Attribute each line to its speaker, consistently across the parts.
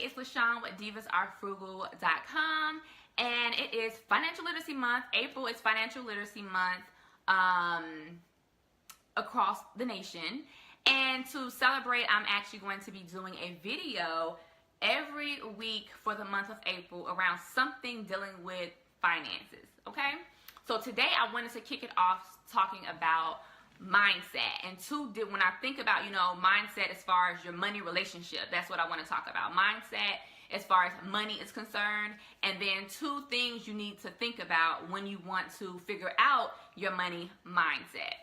Speaker 1: it's LaShawn with DivasRfrugal.com, and it is Financial Literacy Month. April is Financial Literacy Month across the nation. And to celebrate, I'm actually going to be doing a video every week for the month of April around something dealing with finances, okay? So today I wanted to kick it off talking about mindset. And when I think about, mindset as far as your money relationship, that's what I want to talk about. Mindset as far as money is concerned, and then 2 things you need to think about when you want to figure out your money mindset.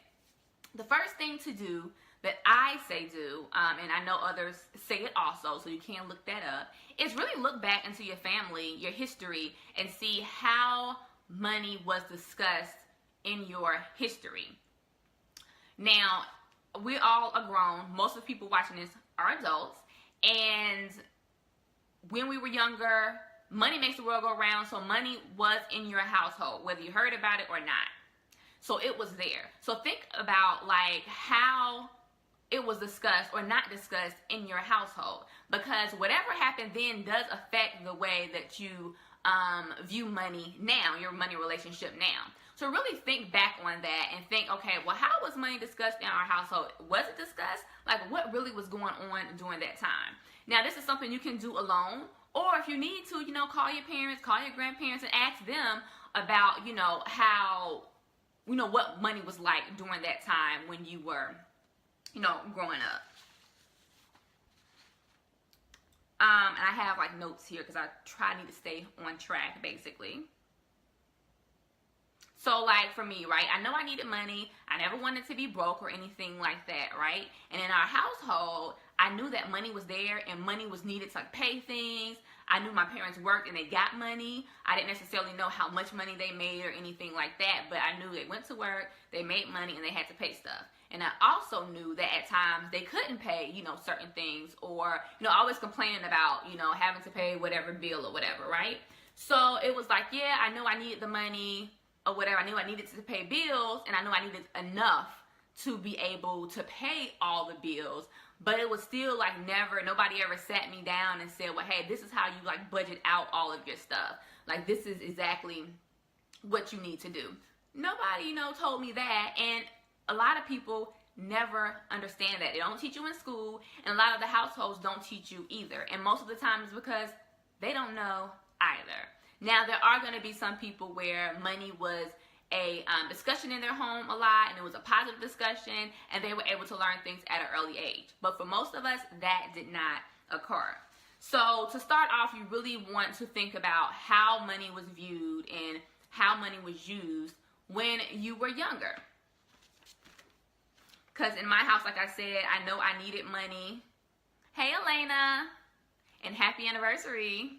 Speaker 1: The first thing to do that I say do, and I know others say it also, so you can look that up, is really look back into your family, your history, and see how money was discussed in your history. Now, we all are grown. Most of the people watching this are adults, and when we were younger, money makes the world go round, so money was in your household, whether you heard about it or not. So it was there. So think about like how it was discussed or not discussed in your household, because whatever happened then does affect the way that you view money now, your money relationship now. So really think back on that and think, okay, well, how was money discussed in our household? Was it discussed? Like, what really was going on during that time? Now, this is something you can do alone, or if you need to, call your parents, call your grandparents, and ask them about, how, what money was like during that time when you were, growing up. And I have like notes here because I need to stay on track, basically. So like for me, right, I know I needed money. I never wanted to be broke or anything like that, right? And in our household, I knew that money was there and money was needed to like pay things. I knew my parents worked and they got money. I didn't necessarily know how much money they made or anything like that, but I knew they went to work, they made money, and they had to pay stuff. And I also knew that at times they couldn't pay, certain things, or, always complaining about, having to pay whatever bill or whatever, right? So it was like, yeah, I know I needed the money or whatever. I knew I needed to pay bills, and I knew I needed enough to be able to pay all the bills. But it was still like nobody ever sat me down and said, well, hey, this is how you like budget out all of your stuff. Like, this is exactly what you need to do. Nobody, told me that. And a lot of people never understand that. They don't teach you in school, and a lot of the households don't teach you either. And most of the time it's because they don't know either. Now, there are going to be some people where money was a discussion in their home a lot, and it was a positive discussion, and they were able to learn things at an early age. But for most of us, that did not occur. So to start off, you really want to think about how money was viewed and how money was used when you were younger. Because in my house, like I said, I know I needed money. Hey, Elena, and happy anniversary.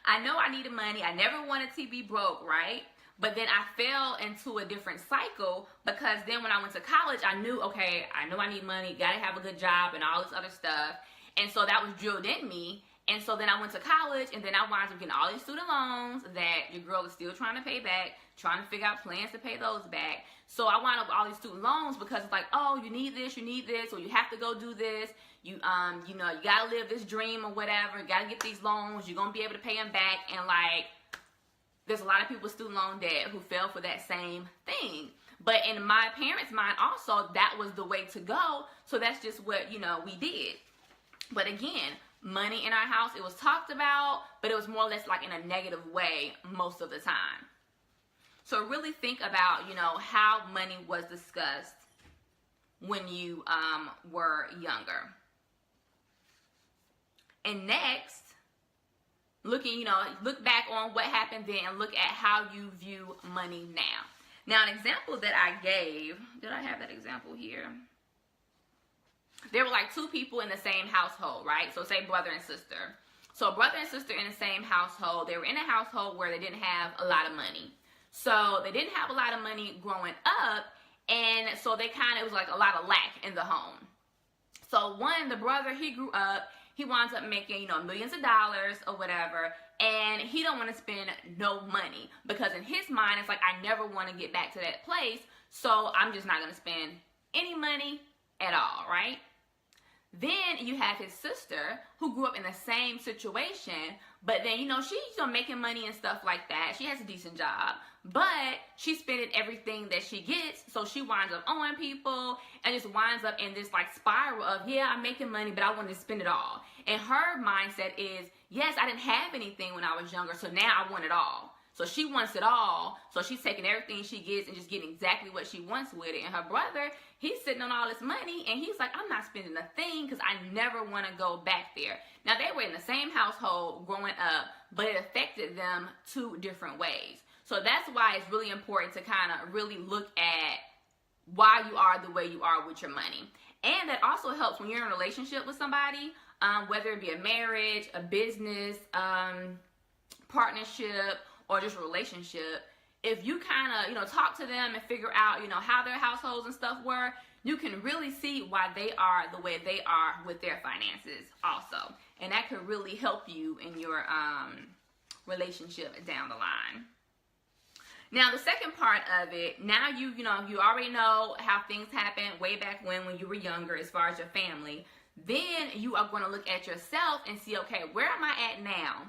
Speaker 1: I know I needed money. I never wanted to be broke, right? But then I fell into a different cycle, because then when I went to college, I knew, okay, I know I need money, gotta have a good job and all this other stuff. And so that was drilled in me. And so then I went to college, and then I wound up getting all these student loans that your girl is still trying to pay back, trying to figure out plans to pay those back. So I wound up with all these student loans because it's like, oh, you need this, or you have to go do this. You gotta live this dream or whatever. You gotta get these loans. You're gonna be able to pay them back. And like, there's a lot of people with student loan debt who fell for that same thing. But in my parents' mind also, that was the way to go. So that's just what, we did. But again, money in our house, it was talked about, but it was more or less like in a negative way most of the time. So really think about, how money was discussed when you were younger. And next, look back on what happened then and look at how you view money now. Now, an example that I gave, did I have that example here? There were like 2 people in the same household, right? So say brother and sister. So brother and sister in the same household, they were in a household where they didn't have a lot of money. So they didn't have a lot of money growing up, and so it was like a lot of lack in the home. So the brother, he grew up, he winds up making, millions of dollars or whatever, and he don't want to spend no money, because in his mind, it's like, I never want to get back to that place, so I'm just not going to spend any money at all, right? Then you have his sister who grew up in the same situation, but then, you know, she's making money and stuff like that. She has a decent job, but she's spending everything that she gets, so she winds up owing people and just winds up in this like spiral of, yeah, I'm making money, but I want to spend it all. And her mindset is, yes, I didn't have anything when I was younger, so now I want it all. So she wants it all, so she's taking everything she gets and just getting exactly what she wants with it. And her brother, he's sitting on all this money, and he's like, I'm not spending a thing because I never want to go back there. Now, they were in the same household growing up, but it affected them two different ways. So that's why it's really important to kind of really look at why you are the way you are with your money. And that also helps when you're in a relationship with somebody, whether it be a marriage, a business, partnership, or just a relationship. If you kind of, you know, talk to them and figure out, you know, how their households and stuff were, you can really see why they are the way they are with their finances also. And that could really help you in your relationship down the line. Now, the second part of it, now you already know how things happened way back when you were younger as far as your family. Then you are going to look at yourself and see, okay, where am I at now?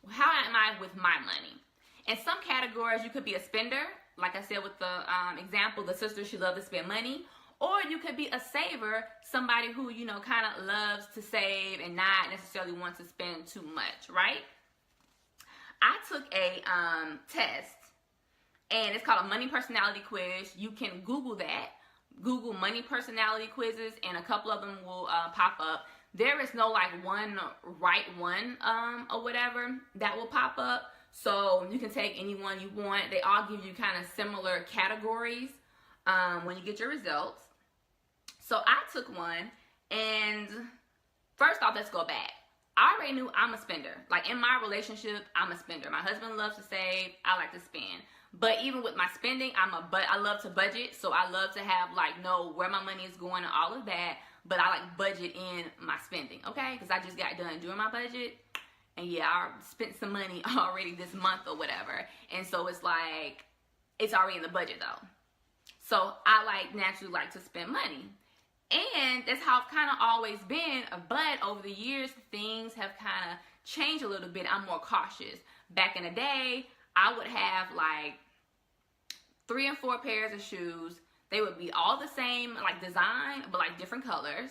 Speaker 1: How am I with my money? In some categories, you could be a spender. Like I said with the example, the sister, she loves to spend money. Or you could be a saver, somebody who, you know, kind of loves to save and not necessarily want to spend too much, right? I took a test, and it's called a money personality quiz. You can Google that. Google money personality quizzes, and a couple of them will pop up. There is no like one right one or whatever that will pop up. So you can take any one you want. They all give you kind of similar categories when you get your results. So I took one, and first off, let's go back. I already knew I'm a spender. Like in my relationship, I'm a spender. My husband loves to save. I like to spend. But even with my spending, I love to budget. So I love to have know where my money is going and all of that. But I like budget in my spending, okay? Because I just got done doing my budget. And yeah, I spent some money already this month or whatever. And so it's like, it's already in the budget though. So I naturally like to spend money. And that's how I've kind of always been. But over the years, things have kind of changed a little bit. I'm more cautious. Back in the day, I would have 3 and 4 pairs of shoes. They would be all the same design, but different colors.